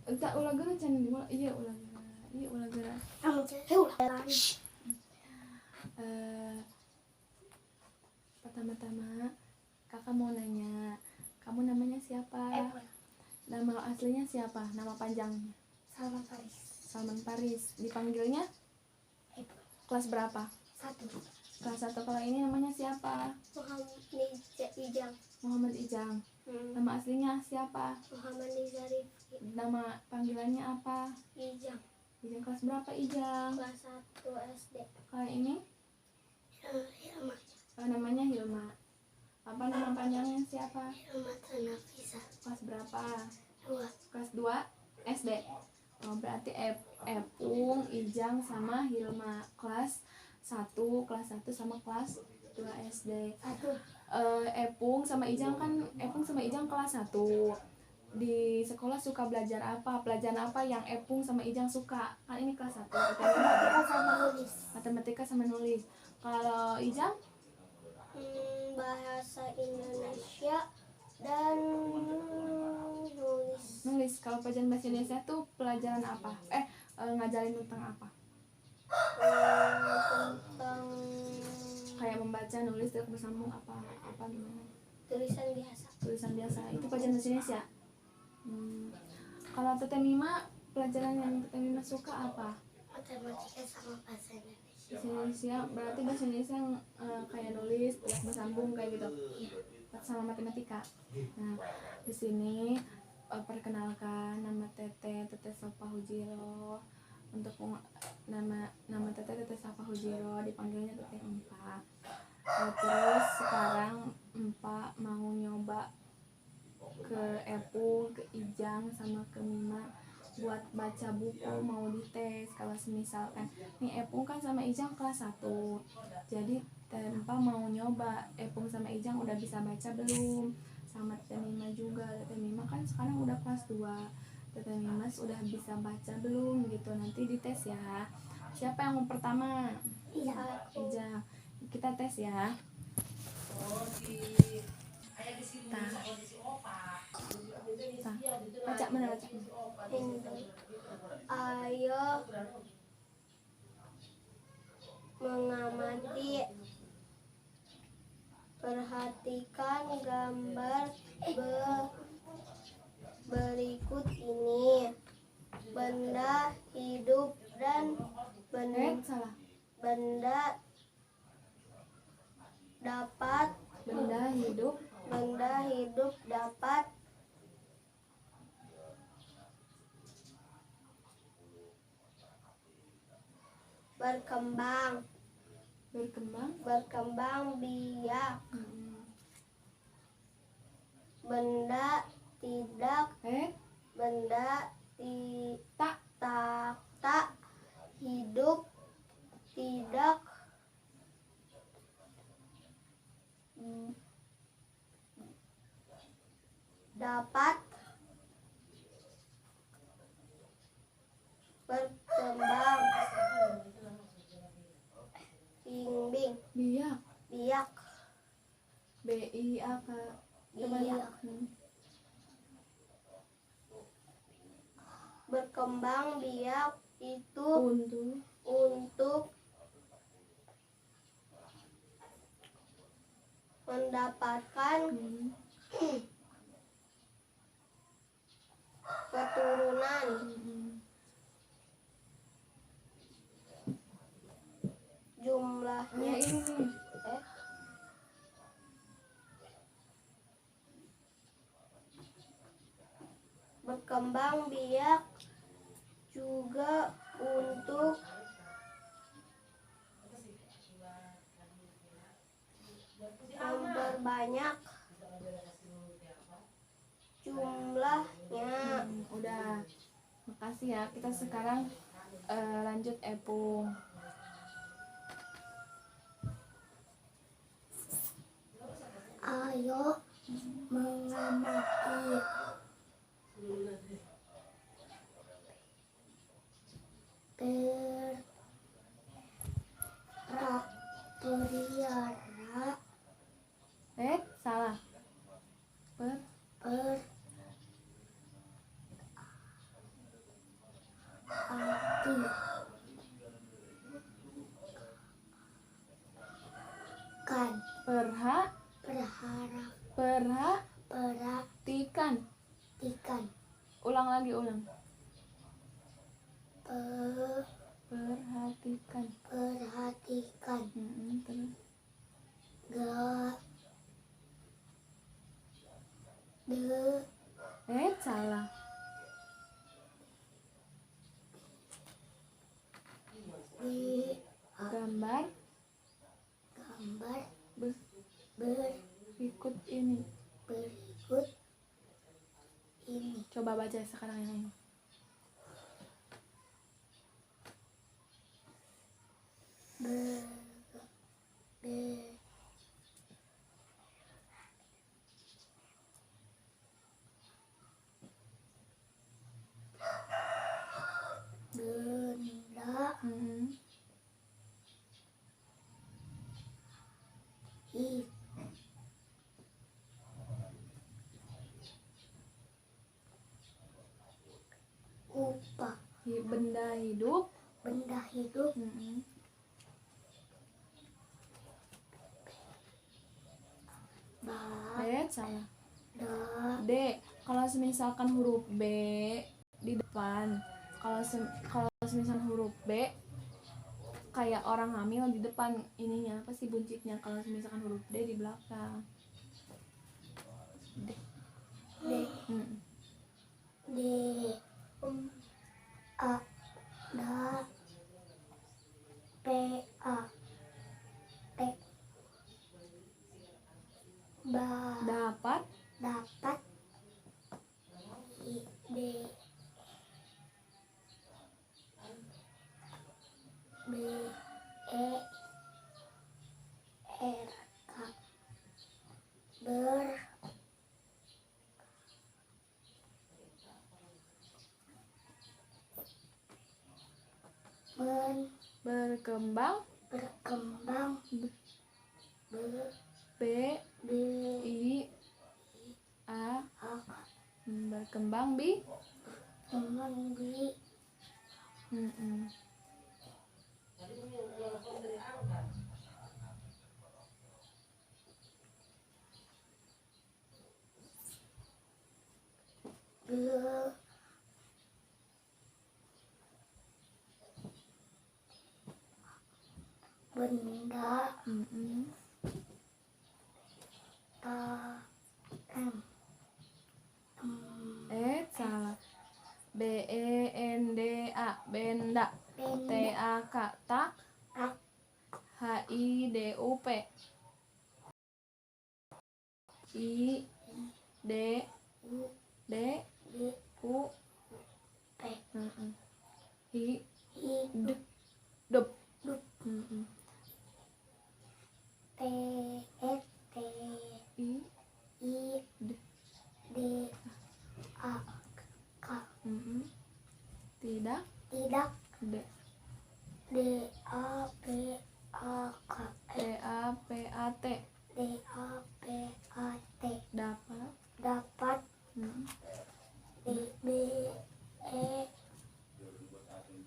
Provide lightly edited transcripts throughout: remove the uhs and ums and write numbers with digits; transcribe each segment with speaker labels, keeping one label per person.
Speaker 1: Entah ulah geura can iya ulah geura. Iya ulah geura. Pertama-tama kakak mau nanya, kamu namanya siapa? Nama aslinya siapa? Nama panjangnya?
Speaker 2: Salman Paris.
Speaker 1: Salman Paris. Dipanggilnya? Kelas berapa?
Speaker 2: 1.
Speaker 1: Kelas 1. Kalau ini namanya siapa?
Speaker 2: Ijang.
Speaker 1: Muhammad Ijang. Nama aslinya siapa?
Speaker 2: Muhammad Nizari.
Speaker 1: Nama panggilannya apa?
Speaker 2: Ijang.
Speaker 1: Ijang kelas berapa Ijang?
Speaker 2: Kelas 1 SD.
Speaker 1: Kalau ini?
Speaker 2: Hilma.
Speaker 1: Namanya Hilma. Apa nama panjangnya siapa?
Speaker 2: Hilma Tanafisa.
Speaker 1: Kelas berapa?
Speaker 2: 2.
Speaker 1: Kelas 2 SD. Oh, berarti Epung, Ijang sama Hilma kelas 1 sama kelas 2 SD. Epung sama Ijang kelas 1. Di sekolah suka belajar apa? Pelajaran apa yang Epung sama Ijang suka? Kan ini kelas 1.
Speaker 2: Matematika sama nulis.
Speaker 1: Matematika sama nulis. Kalau Ijang?
Speaker 2: Bahasa Indonesia dan nulis.
Speaker 1: Kalau pelajaran bahasa Indonesia tuh pelajaran apa? Ngajarin tentang apa?
Speaker 2: Tentang
Speaker 1: Kayak membaca, nulis, tidak bersambung apa gimana?
Speaker 2: tulisan biasa.
Speaker 1: Itu pelajaran bahasa Indonesia. Kalau Teteh Mima, pelajaran yang Teteh Mima suka apa?
Speaker 2: Matematika sama bahasa Indonesia.
Speaker 1: Bahasa Indonesia, berarti bahasa Indonesia yang kayak nulis, tidak bersambung kayak gitu. Sama matematika. Nah, di sini perkenalkan nama Teteh Sofa Hujiro. Untuk nama Teteh Sofa Hujiro, dipanggilnya Teteh Empa. Terus sekarang Empa mau nyoba ke Epung, ke Ijang sama ke Mima buat baca buku, mau dites. Kalau misalkan nih Epung kan sama Ijang kelas 1, jadi Tempa mau nyoba Epung sama Ijang udah bisa baca belum, sama Teteh Mima juga. Teteh Mima kan sekarang udah kelas 2, Teteh Mima sudah bisa baca belum gitu. Nanti dites ya. Siapa yang mau pertama? Ijang. Kita tes ya. Baca mana baca?
Speaker 2: Ayo mengamati, perhatikan gambar berikut ini. Benda hidup dan benda hidup dapat berkembang biak. Benda tak hidup tidak dapat berkembang biak.
Speaker 1: BIAK.
Speaker 2: Biak. Berkembang biak itu untuk mendapatkan keturunan. Jumlahnya berkembang biak juga untuk memperbanyak jumlahnya.
Speaker 1: Udah, makasih ya. Kita sekarang lanjut Epung.
Speaker 2: Ayo mengamati, pelihara.
Speaker 1: Salah.
Speaker 2: perhatikan,
Speaker 1: Ulang lagi, ulang.
Speaker 2: perhatikan,
Speaker 1: Perhatikan. Terus. Salah. Gambar
Speaker 2: gambar
Speaker 1: berikut ini.
Speaker 2: berikut ini.
Speaker 1: Coba baca sekarang yang ini.
Speaker 2: Benda
Speaker 1: Benda hidup.
Speaker 2: benda hidup
Speaker 1: Salah. D. Kalau misalkan huruf B di depan, kalau misalkan huruf B kayak orang hamil di depan ininya apa sih buncitnya, kalau misalkan huruf D di belakang. D.
Speaker 2: D A da P A T
Speaker 1: Dapat.
Speaker 2: dapat D B E R K
Speaker 1: Berkembang. B I A. Berkembang bi.
Speaker 2: benda
Speaker 1: Salah. B E N D A. Benda. T A K tak. H I D U P. I D D U
Speaker 2: P
Speaker 1: Hidup.
Speaker 2: T S T
Speaker 1: I
Speaker 2: I D A K
Speaker 1: tidak. D
Speaker 2: D A P A K
Speaker 1: D A P A T.
Speaker 2: D A P A T
Speaker 1: Dapat.
Speaker 2: D B E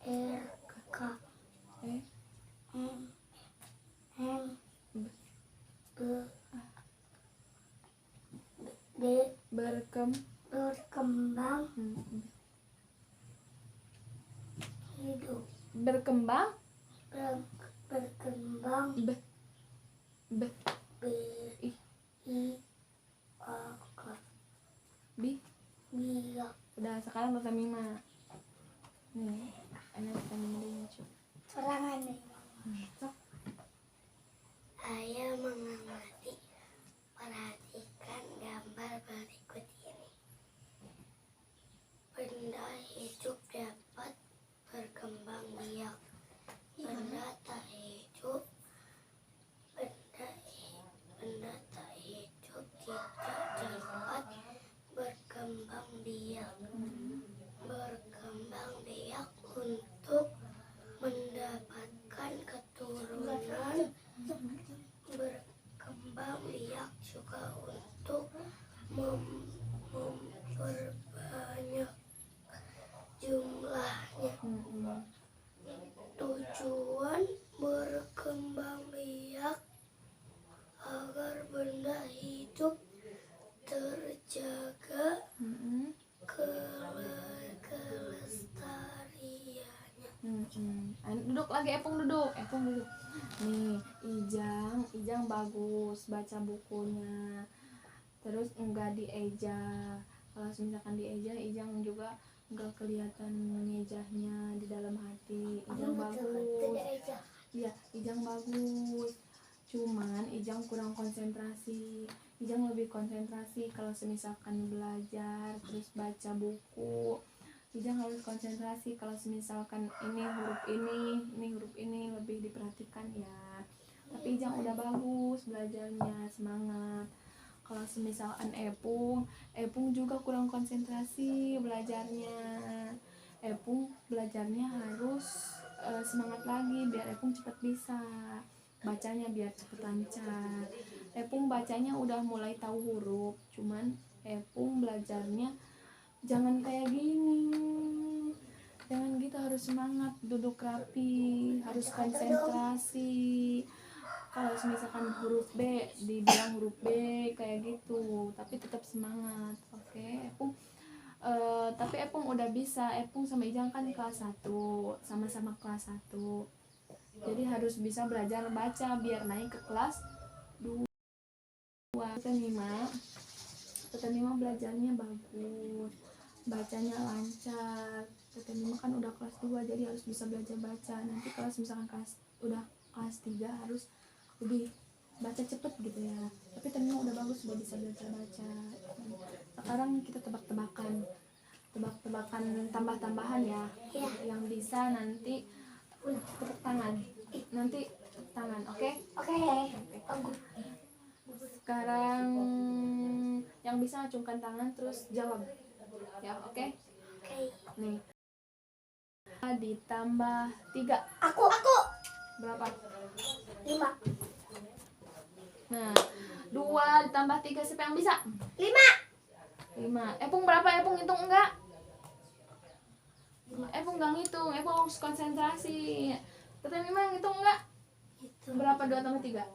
Speaker 2: R K M B berkembang hidup
Speaker 1: Berkembang.
Speaker 2: berkembang
Speaker 1: B
Speaker 2: B
Speaker 1: I
Speaker 2: I A K
Speaker 1: Bi.
Speaker 2: biak
Speaker 1: Udah, sekarang kata Mima. Nih, ini kata Mima dulu, Cuk.
Speaker 2: serangan nih.
Speaker 1: Sok.
Speaker 2: Saya mengamati, perhatikan gambar berikut ini. Benda hidup dapat berkembang biak. Benda tak hidup tidak dapat berkembang biak. Berkembang biak untuk mendapatkan keturunan. Berkembang biak juga untuk memperbanyak jumlahnya. Tujuan berkembang biak agar benda hidup terjaga
Speaker 1: lagi, Epung duduk. Nih, Ijang bagus baca bukunya. Terus enggak dieja. Kalau misalkan dieja, Ijang juga enggak kelihatan ngejahnya di dalam hati. Ijang bagus. Iya, Ijang bagus. Cuman Ijang kurang konsentrasi. Ijang lebih konsentrasi kalau misalkan belajar terus baca buku. Ijang harus konsentrasi kalau misalkan ini huruf ini lebih diperhatikan ya. Tapi Ijang udah bagus belajarnya, semangat. Kalau misalkan Epung juga kurang konsentrasi belajarnya. Epung belajarnya harus semangat lagi biar Epung cepat bisa bacanya, biar cepet lancar. Epung bacanya udah mulai tahu huruf, cuman Epung belajarnya jangan kayak gini, jangan gitu, harus semangat, duduk rapi, harus konsentrasi. Kalau misalkan huruf B dibilang huruf B kayak gitu, tapi tetap semangat. Oke, Epung tapi Epung udah bisa. Epung sama Ijang kan kelas 1, sama-sama kelas 1, jadi harus bisa belajar baca biar naik ke kelas 2. Tete Mima belajarnya bagus, bacanya lancar. Tete Mima kan udah kelas 2, jadi harus bisa belajar baca. Nanti kalau misalkan udah kelas 3 harus lebih baca cepet gitu ya. Tapi Tete Mima udah bagus, udah bisa belajar baca. Sekarang kita tebak-tebakan tambah-tambahan ya. Yang bisa nanti tepuk tangan. Oke? Sekarang yang bisa acungkan tangan terus jawab ya. Oke? Nih, ditambah 3
Speaker 2: Aku.
Speaker 1: berapa?
Speaker 2: 5.
Speaker 1: Nah, 2 ditambah 3 siapa yang bisa? 5. Epung berapa? Epung hitung enggak? Epung enggak ngitung, Epung harus konsentrasi. Tete Mima yang hitung enggak? Berapa 2 tambah 3?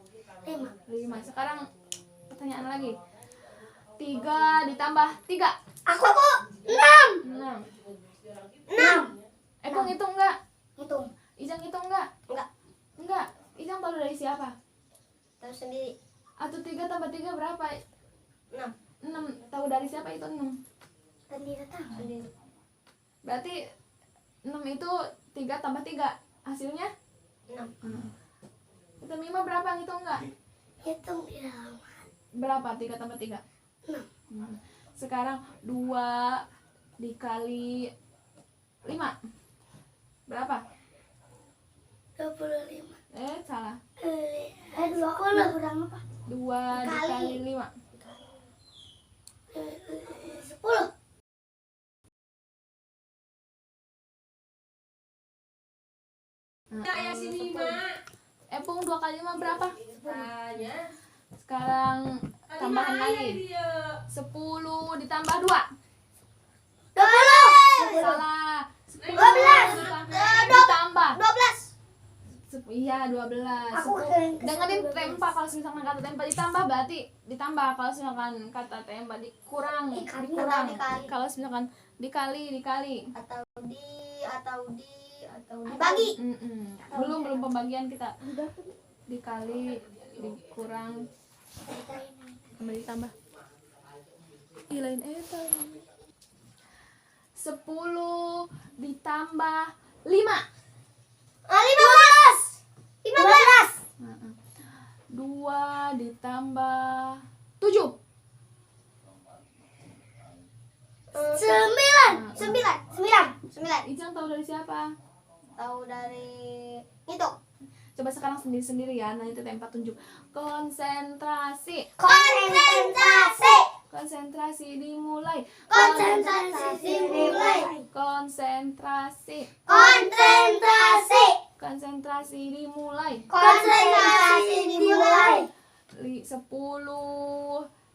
Speaker 1: 5. Sekarang pertanyaan lagi. 3 ditambah 3.
Speaker 2: Aku 6.
Speaker 1: 6. Epung hitung enggak?
Speaker 2: Hitung.
Speaker 1: Ijang hitung enggak? Enggak. Ijang tahu dari siapa?
Speaker 2: Tahu sendiri.
Speaker 1: Atau 3 tambah 3 berapa? 6. Tahu dari siapa itu 6?
Speaker 2: Sendiri tahu.
Speaker 1: Berarti 6 itu 3 tambah 3. Hasilnya?
Speaker 2: 6.
Speaker 1: Tete Mima berapa, ngitung enggak?
Speaker 2: Hitung di halaman.
Speaker 1: Berapa 3 tambah 3?
Speaker 2: 6.
Speaker 1: Sekarang 2 dikali 5 berapa?
Speaker 2: 25.
Speaker 1: Salah.
Speaker 2: 20 kurang apa?
Speaker 1: 2 dikali 5.
Speaker 2: 10.
Speaker 1: Epung 2 kali 5 berapa? Sekarang tambahan lagi. 10 ditambah 2.
Speaker 2: 20.
Speaker 1: Salah.
Speaker 2: 12.
Speaker 1: Ditambah.
Speaker 2: 12.
Speaker 1: Iya, 12.
Speaker 2: Aku keren ke
Speaker 1: Dengerin
Speaker 2: 12.
Speaker 1: tempa. Kalau misalkan kata tempa ditambah berarti ditambah. Kalau misalkan kata tempa dikurang. Kalau misalkan dikali.
Speaker 2: Atau dibagi.
Speaker 1: Belum pembagian kita. Dikali, dikurang, sama ditambah. Lain eta. 10 ditambah 5.
Speaker 2: 15.
Speaker 1: 2 ditambah 7.
Speaker 2: 9.
Speaker 1: Ijang tahu dari siapa?
Speaker 2: Tahu dari itu.
Speaker 1: Coba sekarang sendiri-sendiri ya. Nanti tempat tunjuk. Konsentrasi dimulai. Konsentrasi dimulai. 10.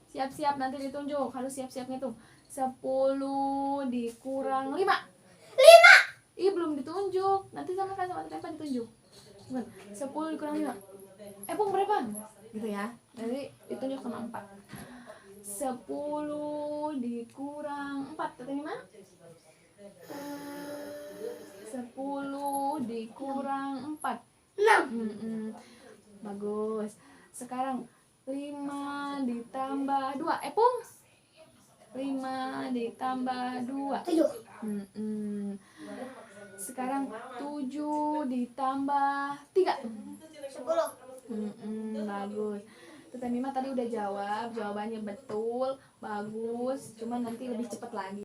Speaker 1: Siap-siap nanti ditunjuk. Harus siap-siap ngitung. 10 dikurang 5. Ih, belum ditunjuk. Nanti sama tempat ditunjuk. 10 dikurang 5. Epung berapa? Gitu ya. Nanti ditunjuk sama 4. 10 dikurang 4. Tete Mima? 10 dikurang
Speaker 2: 6.
Speaker 1: Bagus. Sekarang 5 ditambah 2. Epung. 5 ditambah 2.
Speaker 2: 7.
Speaker 1: Sekarang 7 ditambah 3.
Speaker 2: 10.
Speaker 1: Bagus. Tete Mima tadi udah jawab, jawabannya betul, bagus. Cuman nanti lebih cepat lagi.